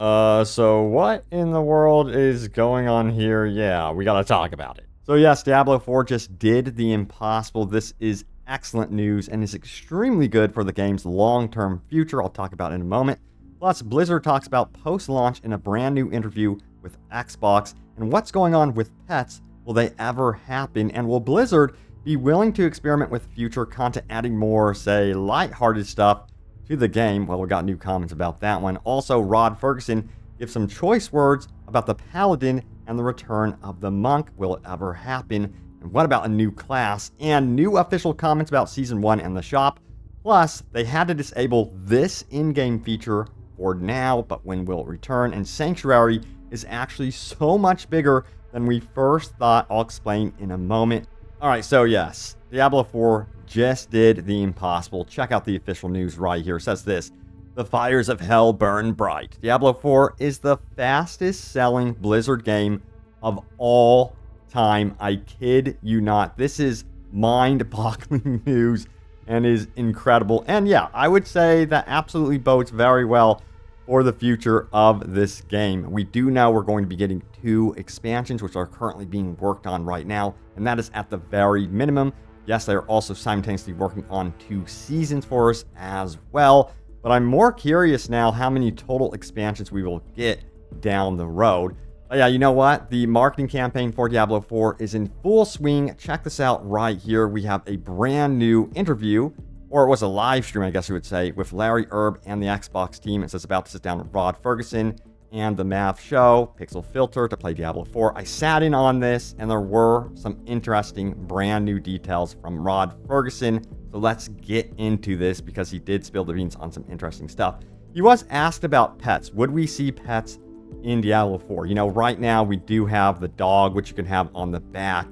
So what in the world is going on here? Yeah, we gotta talk about it. So yes, Diablo 4 just did the impossible. This is excellent news and is extremely good for the game's long-term future. I'll talk about it in a moment. Plus, Blizzard talks about post-launch in a brand new interview with Xbox and what's going on with pets. Will they ever happen? And will Blizzard be willing to experiment with future content, adding more, say, lighthearted stuff to the game? Well, we got new comments about that one. Also, Rod Ferguson gives some choice words about the Paladin and the return of the Monk. Will it ever happen? And what about a new class? And new official comments about Season 1 and the shop. Plus, they had to disable this in-game feature for now, but when will it return? And Sanctuary is actually so much bigger than we first thought. I'll explain in a moment. Alright, so yes, Diablo 4 just did the impossible. Check out the official news right here. It says this: the fires of hell burn bright. Diablo 4 is the fastest selling Blizzard game of all time. I kid you not. This is mind-boggling news and is incredible. And yeah, I would say that absolutely bodes very well for the future of this game. We do know we're going to be getting 2 expansions, which are currently being worked on right now, and that is at the very minimum. Yes, they're also simultaneously working on 2 seasons for us as well, but I'm more curious now how many total expansions we will get down the road. But yeah, you know what? The marketing campaign for Diablo 4 is in full swing. Check this out right here. We have a brand new interview, or it was a live stream, I guess you would say, with Larry Erb and the Xbox team. It says about to sit down with Rod Ferguson and the Math Show, Pixel Filter, to play Diablo 4. I sat in on this, and there were some interesting brand new details from Rod Ferguson. So let's get into this, because he did spill the beans on some interesting stuff. He was asked about pets. Would we see pets in Diablo 4? You know, right now we do have the dog, which you can have on the back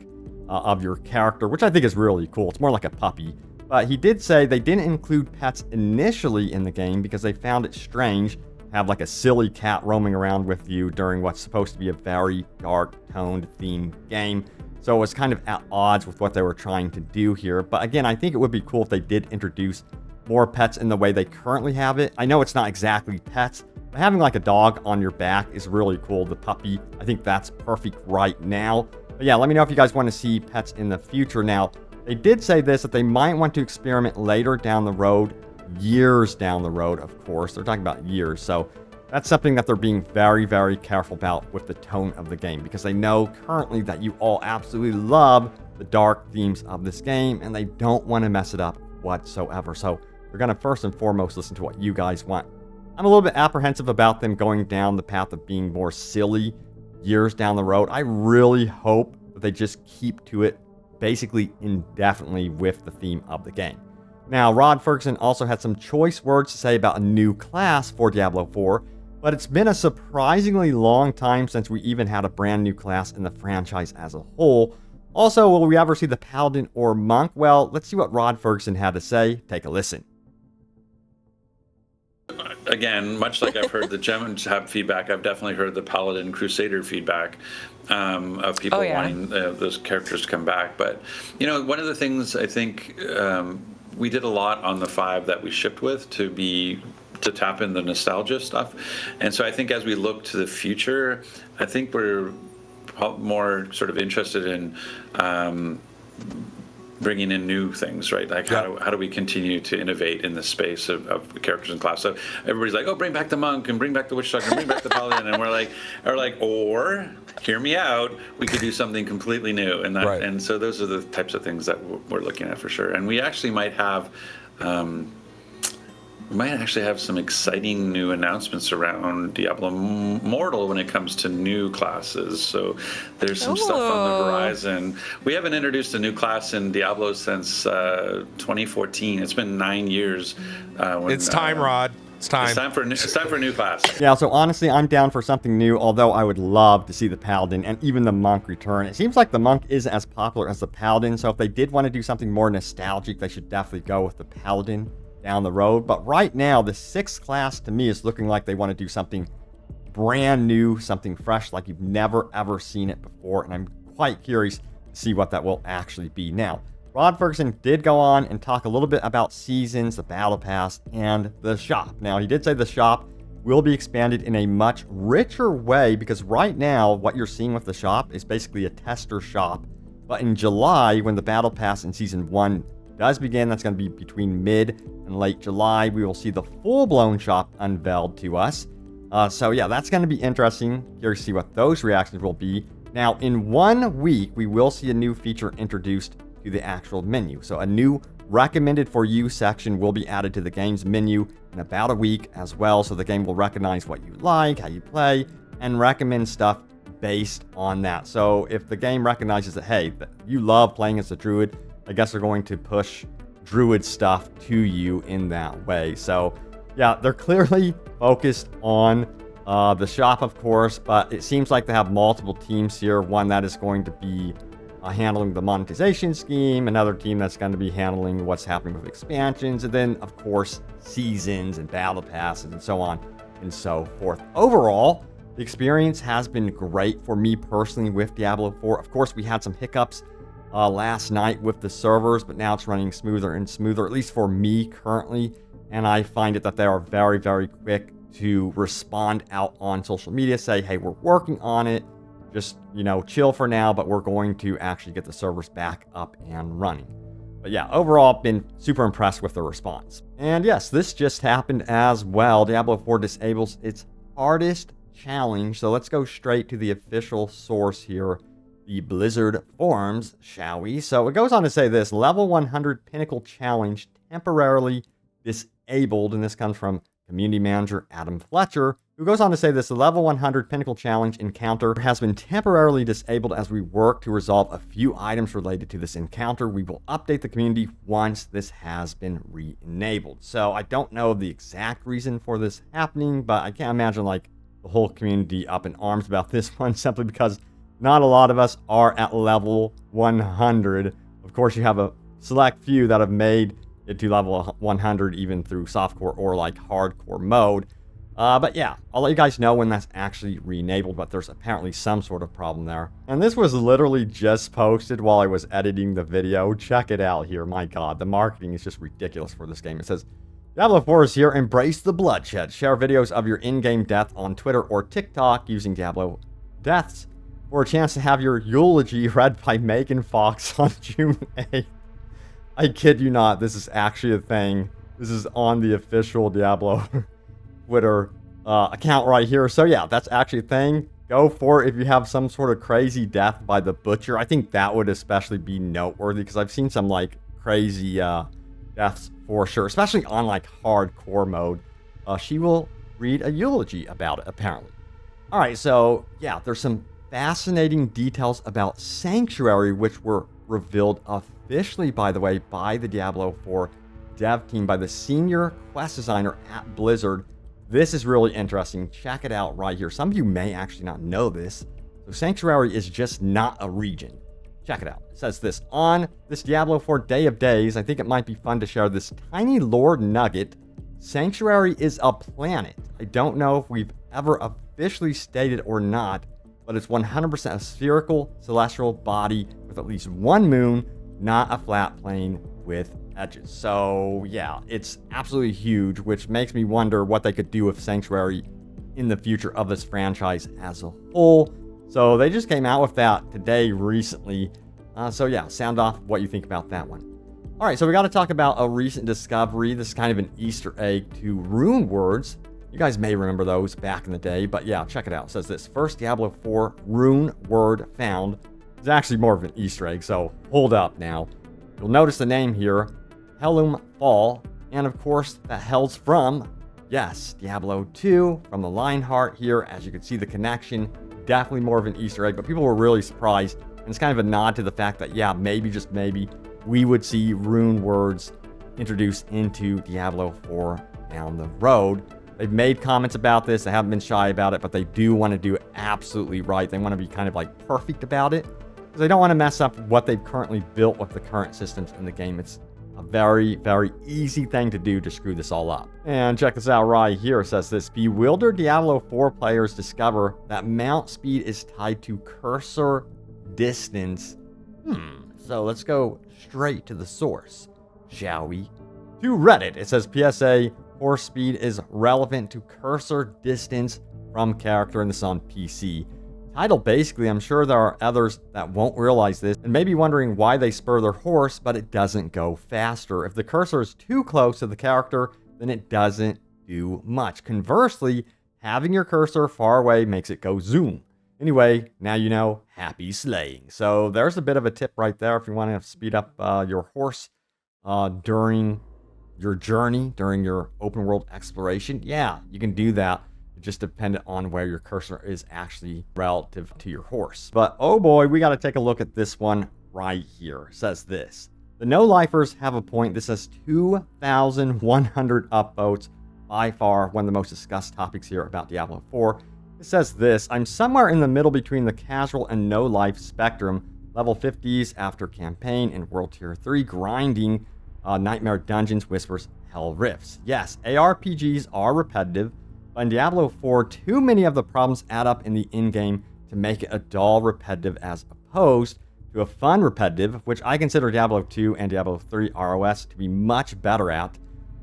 of your character, which I think is really cool. It's more like a puppy. But he did say they didn't include pets initially in the game because they found it strange to have like a silly cat roaming around with you during what's supposed to be a very dark toned themed game. So it was kind of at odds with what they were trying to do here. But again, I think it would be cool if they did introduce more pets in the way they currently have it. I know it's not exactly pets, but having like a dog on your back is really cool. The puppy, I think that's perfect right now. But yeah, let me know if you guys want to see pets in the future. Now, they did say this, that they might want to experiment later down the road, years down the road, of course. They're talking about years. So that's something that they're being very, very careful about with the tone of the game, because they know currently that you all absolutely love the dark themes of this game, and they don't want to mess it up whatsoever. So they're going to first and foremost listen to what you guys want. I'm a little bit apprehensive about them going down the path of being more silly years down the road. I really hope that they just keep to it basically indefinitely with the theme of the game. Now, Rod Ferguson also had some choice words to say about a new class for Diablo 4, but it's been a surprisingly long time since we even had a brand new class in the franchise as a whole. Also, will we ever see the Paladin or Monk? Well, let's see what Rod Ferguson had to say. Take a listen. Again, much like I've heard the Gemins have feedback, I've definitely heard the Paladin Crusader feedback of people wanting those characters to come back. But, you know, one of the things I think we did a lot on the 5 that we shipped with to tap in the nostalgia stuff. And so I think as we look to the future, I think we're more sort of interested in bringing in new things, right? Like how do we continue to innovate in the space of characters and class? So everybody's like, oh, bring back the Monk and bring back the Witch Doctor and bring back the Paladin, and we're like, or hear me out, we could do something completely new, and that, and so those are the types of things that we're looking at for sure. And we actually might have. We might actually have some exciting new announcements around Diablo Immortal when it comes to new classes. So there's some stuff on the horizon. We haven't introduced a new class in Diablo since 2014. It's been 9 years. It's time, Rod. It's time. It's time for a new class. Yeah, so honestly, I'm down for something new, although I would love to see the Paladin and even the Monk return. It seems like the Monk isn't as popular as the Paladin, so if they did want to do something more nostalgic, they should definitely go with the Paladin down the road. But right now, the 6th class to me is looking like they want to do something brand new, something fresh, like you've never ever seen it before, and I'm quite curious to see what that will actually be. Now, Rod Ferguson did go on and talk a little bit about seasons, the battle pass, and the shop. Now, he did say the shop will be expanded in a much richer way, because right now what you're seeing with the shop is basically a tester shop. But in July, when the Battle Pass in Season 1 does begin, that's going to be between mid and late July, we will see the full-blown shop unveiled to us. So yeah, that's going to be interesting. Curious to see what those reactions will be. Now, in 1 week, we will see a new feature introduced to the actual menu. So a new recommended for you section will be added to the game's menu in about a week as well. So the game will recognize what you like, how you play, and recommend stuff based on that. So if the game recognizes that, hey, you love playing as a druid, I guess they're going to push druid stuff to you in that way. So yeah, they're clearly focused on the shop, of course, but it seems like they have multiple teams here. One that is going to be handling the monetization scheme, another team that's going to be handling what's happening with expansions, and then, of course, seasons and battle passes and so on and so forth. Overall, the experience has been great for me personally with Diablo 4. Of course, we had some hiccups last night with the servers, but now it's running smoother and smoother, at least for me currently. And I find it that they are very, very quick to respond out on social media, say, hey, we're working on it. Just, chill for now, but we're going to actually get the servers back up and running. But yeah, overall, been super impressed with the response. And yes, this just happened as well. Diablo 4 disables its hardest challenge. So let's go straight to the official source here, the Blizzard forums, shall we? So it goes on to say this: level 100 Pinnacle Challenge temporarily disabled, and this comes from community manager Adam Fletcher, who goes on to say this: the level 100 Pinnacle Challenge encounter has been temporarily disabled as we work to resolve a few items related to this encounter. We will update the community once this has been re-enabled. So I don't know the exact reason for this happening, but I can't imagine like the whole community up in arms about this one, simply because not a lot of us are at level 100. Of course, you have a select few that have made it to level 100 even through softcore or like hardcore mode. But yeah, I'll let you guys know when that's actually re-enabled, but there's apparently some sort of problem there. And this was literally just posted while I was editing the video. Check it out here. My God, the marketing is just ridiculous for this game. It says, Diablo 4 is here. Embrace the bloodshed. Share videos of your in-game death on Twitter or TikTok using Diablo deaths for a chance to have your eulogy read by Megan Fox on June 8th. I kid you not, this is actually a thing. This is on the official Diablo Twitter account right here. So yeah, that's actually a thing. Go for it if you have some sort of crazy death by the Butcher. I think that would especially be noteworthy, because I've seen some like crazy deaths for sure, especially on like hardcore mode. She will read a eulogy about it, apparently. All right, so yeah, there's some fascinating details about Sanctuary, which were revealed officially, by the way, by the Diablo 4 dev team, by the senior quest designer at Blizzard. This is really interesting. Check it out right here. Some of you may actually not know this. So Sanctuary is just not a region. Check it out. It says this: on this Diablo 4 Day of Days, I think it might be fun to share this tiny lore nugget. Sanctuary is a planet. I don't know if we've ever officially stated or not, but it's 100% a spherical celestial body with at least one moon, not a flat plane with edges. So yeah, it's absolutely huge, which makes me wonder what they could do with Sanctuary in the future of this franchise as a whole. So they just came out with that today recently. So yeah, sound off what you think about that one. All right, so we got to talk about a recent discovery. This is kind of an Easter egg to rune words. You guys may remember those back in the day, but yeah, check it out. It says this: first Diablo 4 rune word found. It's actually more of an Easter egg, so hold up now. You'll notice the name here, Helum Fall, and of course that hails from, yes, Diablo 2, from the Lionheart here. As you can see, the connection, definitely more of an Easter egg, but people were really surprised, and it's kind of a nod to the fact that, yeah, maybe, just maybe, we would see rune words introduced into Diablo 4 down the road. They've made comments about this. They haven't been shy about it, but they do want to do it absolutely right. They want to be kind of like perfect about it, because they don't want to mess up what they've currently built with the current systems in the game. It's a very, very easy thing to do to screw this all up. And check this out right here. It says this: bewildered Diablo 4 players discover that mount speed is tied to cursor distance. So let's go straight to the source, shall we? To Reddit, it says PSA, horse speed is relevant to cursor distance from character, and this is on PC. Title basically, I'm sure there are others that won't realize this and may be wondering why they spur their horse, but it doesn't go faster. If the cursor is too close to the character, then it doesn't do much. Conversely, having your cursor far away makes it go zoom. Anyway, now you know, happy slaying. So there's a bit of a tip right there if you want to speed up your horse during your journey, during your open world exploration. Yeah, you can do that. It just depends on where your cursor is actually relative to your horse. But oh boy, we got to take a look at this one right here. It says this. The no-lifers have a point. This has 2,100 upvotes. By far, one of the most discussed topics here about Diablo 4. It says this. I'm somewhere in the middle between the casual and no-life spectrum. Level 50s after campaign and World Tier 3 grinding. Nightmare Dungeons, Whispers, Hell Rifts. Yes, ARPGs are repetitive. But in Diablo 4, too many of the problems add up in the in-game to make it a dull repetitive as opposed to a fun repetitive, which I consider Diablo 2 and Diablo 3 ROS to be much better at.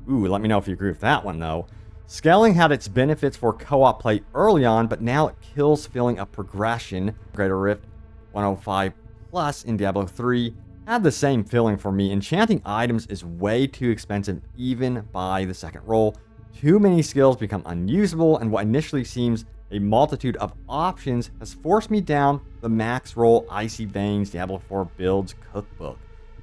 Ooh, let me know if you agree with that one, though. Scaling had its benefits for co-op play early on, but now it kills feeling of progression. Greater Rift 105 Plus in Diablo 3 had the same feeling for me. Enchanting items is way too expensive even by the second roll. Too many skills become unusable, and what initially seems a multitude of options has forced me down the max roll Icy Veins Diablo 4 builds cookbook.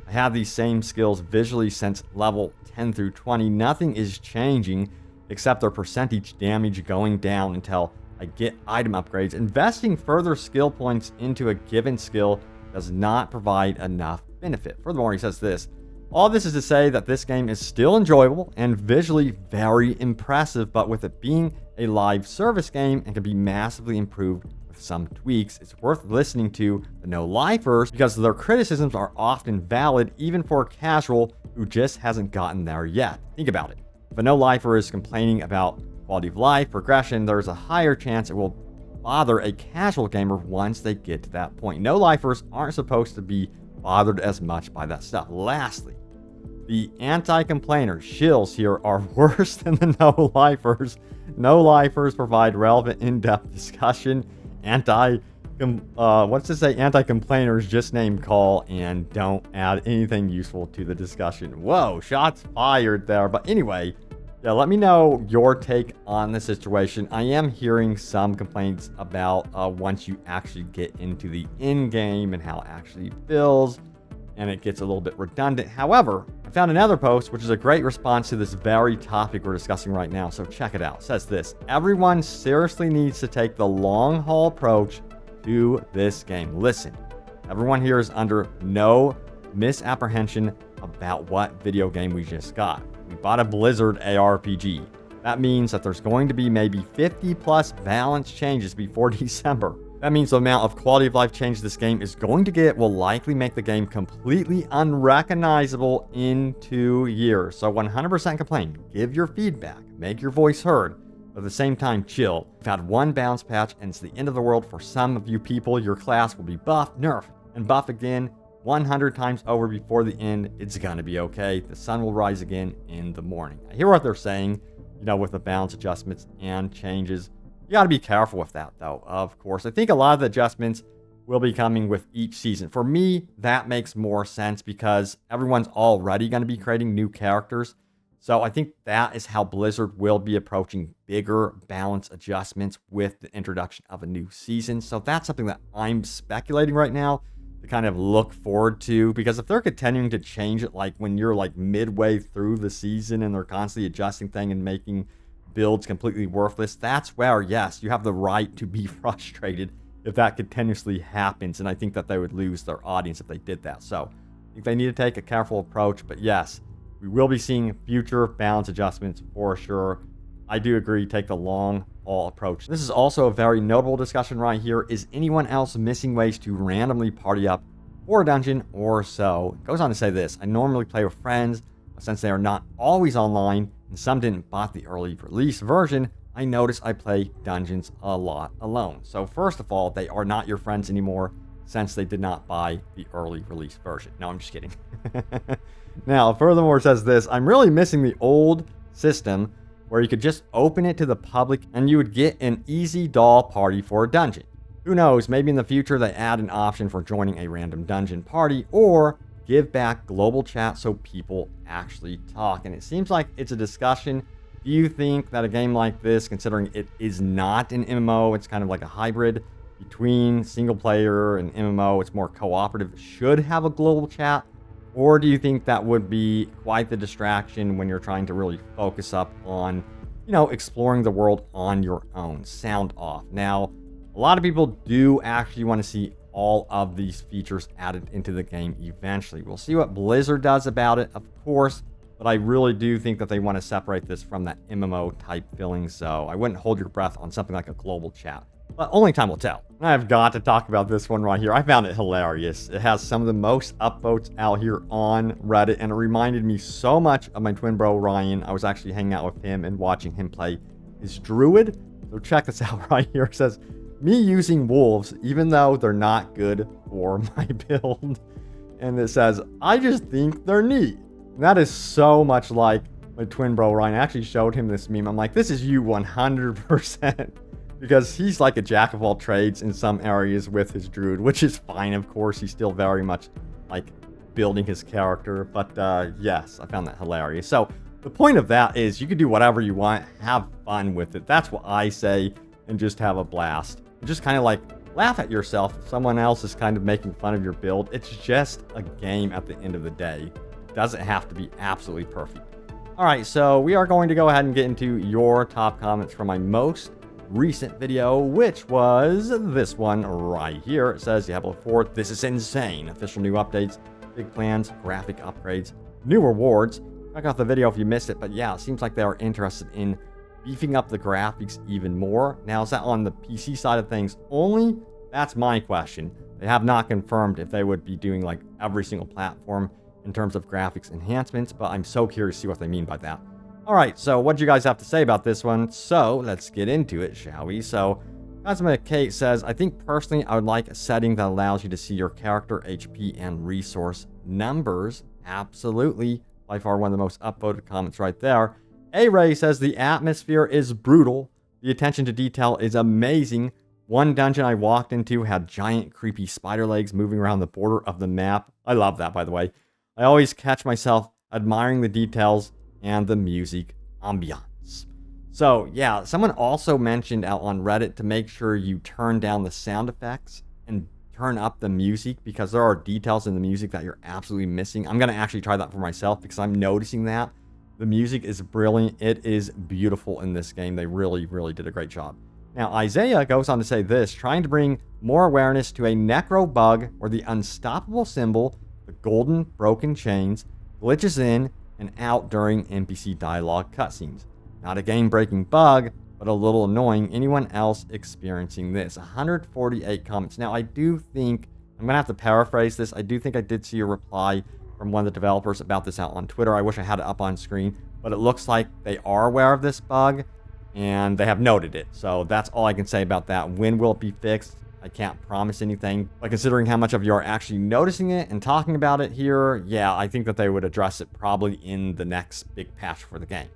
I have these same skills visually since level 10 through 20. Nothing is changing except their percentage damage going down until I get item upgrades. Investing further skill points into a given skill does not provide enough benefit. Furthermore, he says this. All this is to say that this game is still enjoyable and visually very impressive, but with it being a live service game and can be massively improved with some tweaks, it's worth listening to the no-lifers because their criticisms are often valid even for a casual who just hasn't gotten there yet. Think about it. If a no-lifer is complaining about quality of life, progression, there's a higher chance it will bother a casual gamer once they get to that point. No-lifers aren't supposed to be bothered as much by that stuff. Lastly, the anti-complainers, shills here, are worse than the no-lifers. No-lifers provide relevant, in-depth discussion. Anti-complainers just name call and don't add anything useful to the discussion. Whoa, shots fired there. But anyway, yeah, let me know your take on the situation. I am hearing some complaints about once you actually get into the in-game and how it actually feels, and it gets a little bit redundant. However, I found another post, which is a great response to this very topic we're discussing right now, so check it out. It says this. Everyone seriously needs to take the long-haul approach to this game. Listen, everyone here is under no misapprehension about what video game we just got. We bought a Blizzard ARPG. That means that there's going to be maybe 50 plus balance changes before December. That means the amount of quality of life change this game is going to get will likely make the game completely unrecognizable in 2 years. So 100% complain, give your feedback, make your voice heard, but at the same time chill. We've had one balance patch and it's the end of the world for some of you people. Your class will be buffed, nerfed, and buffed again 100 times over before the end. It's gonna be okay. The sun will rise again in the morning. I hear what they're saying, you know, with the balance adjustments and changes. You got to be careful with that, though, of course. I think a lot of the adjustments will be coming with each season. For me, that makes more sense because everyone's already going to be creating new characters. So I think that is how Blizzard will be approaching bigger balance adjustments with the introduction of a new season. So that's something that I'm speculating right now to kind of look forward to, because if they're continuing to change it like when you're like midway through the season and they're constantly adjusting things and making builds completely worthless, that's where, yes, you have the right to be frustrated if that continuously happens, and I think that they would lose their audience if they did that. So I think they need to take a careful approach, but yes, we will be seeing future balance adjustments for sure. I do agree, take the long haul approach. This is also a very notable discussion right here. Is anyone else missing ways to randomly party up for a dungeon or so? It goes on to say this. I normally play with friends, but since they are not always online, and some didn't buy the early release version, I notice I play dungeons a lot alone. So first of all, they are not your friends anymore since they did not buy the early release version. No, I'm just kidding. Now, furthermore, it says this. I'm really missing the old system where you could just open it to the public and you would get an easy doll party for a dungeon. Who knows, maybe in the future they add an option for joining a random dungeon party or give back global chat so people actually talk. And it seems like it's a discussion. Do you think that a game like this, considering it is not an MMO, it's kind of like a hybrid between single player and MMO, it's more cooperative, should have a global chat? Or do you think that would be quite the distraction when you're trying to really focus up on, exploring the world on your own? Sound off. Now, a lot of people do actually want to see all of these features added into the game eventually. We'll see what Blizzard does about it, of course, but I really do think that they want to separate this from that MMO type feeling, so I wouldn't hold your breath on something like a global chat. But only time will tell. I've got to talk about this one right here. I found it hilarious. It has some of the most upvotes out here on Reddit, and it reminded me so much of my twin bro Ryan. I was actually hanging out with him and watching him play his druid. So check this out right here. It says, me using wolves, even though they're not good for my build. And it says, I just think they're neat. And that is so much like my twin bro Ryan. I actually showed him this meme. I'm like, this is you 100%. Because he's like a jack of all trades in some areas with his druid, which is fine, of course. He's still very much like building his character. But yes, I found that hilarious. So the point of that is you can do whatever you want, have fun with it. That's what I say, and just have a blast. Just kind of like laugh at yourself if someone else is kind of making fun of your build. It's just a game at the end of the day. It doesn't have to be absolutely perfect. All right, so we are going to go ahead and get into your top comments from my most recent video, which was this one right here. It says Diablo 4, this is insane. Official new updates, big plans, graphic upgrades, new rewards. Check out the video if you missed it, but yeah, it seems like they are interested in beefing up the graphics even more. Now, is that on the PC side of things only? That's my question. They have not confirmed if they would be doing like every single platform in terms of graphics enhancements, but I'm so curious to see what they mean by that. All right, so what do you guys have to say about this one? So let's get into it, shall we? So Cosmic Kate says, I think personally I would like a setting that allows you to see your character HP and resource numbers. Absolutely. By far one of the most upvoted comments right there. A-Ray says, the atmosphere is brutal. The attention to detail is amazing. One dungeon I walked into had giant creepy spider legs moving around the border of the map. I love that, by the way. I always catch myself admiring the details and the music ambiance. So yeah, someone also mentioned out on Reddit to make sure you turn down the sound effects and turn up the music, because there are details in the music that you're absolutely missing. I'm going to actually try that for myself because I'm noticing that. The music is brilliant. It is beautiful in this game. They really, really did a great job. Now, Isaiah goes on to say this, trying to bring more awareness to a necro bug where the unstoppable symbol, the golden broken chains, glitches in and out during NPC dialogue cutscenes. Not a game-breaking bug, but a little annoying. Anyone else experiencing this? 148 comments. Now, I do think, I'm going to have to paraphrase this. I do think I did see a reply from one of the developers about this out on Twitter. I wish I had it up on screen, but it looks like they are aware of this bug and they have noted it. So that's all I can say about that. When will it be fixed? I can't promise anything, but considering how much of you are actually noticing it and talking about it here, yeah, I think that they would address it probably in the next big patch for the game.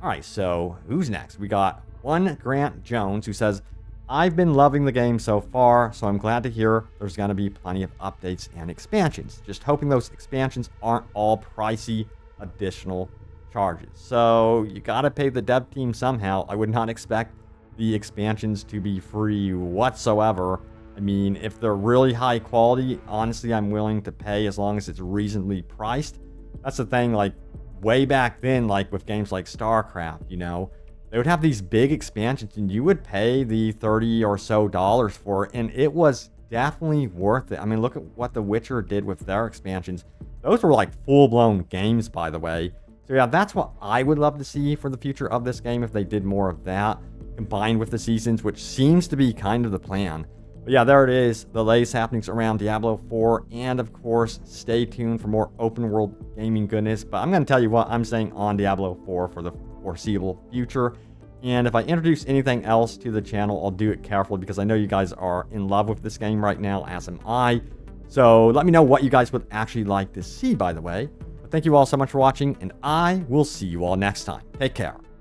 All right, so who's next? We got one Grant Jones who says, I've been loving the game so far, so I'm glad to hear there's going to be plenty of updates and expansions. Just hoping those expansions aren't all pricey additional charges. So you got to pay the dev team somehow. I would not expect the expansions to be free whatsoever. I mean, if they're really high quality, honestly, I'm willing to pay as long as it's reasonably priced. That's the thing, like way back then, like with games like StarCraft, they would have these big expansions and you would pay the $30 or so for it, and it was definitely worth it. I mean, look at what The Witcher did with their expansions. Those were like full-blown games, by the way. So yeah, that's what I would love to see for the future of this game if they did more of that, combined with the seasons, which seems to be kind of the plan. But yeah, there it is, the latest happenings around Diablo 4, and of course, stay tuned for more open world gaming goodness. But I'm going to tell you what I'm saying on Diablo 4 for the foreseeable future. And if I introduce anything else to the channel, I'll do it carefully because I know you guys are in love with this game right now, as am I. So let me know what you guys would actually like to see, by the way. But thank you all so much for watching, and I will see you all next time. Take care.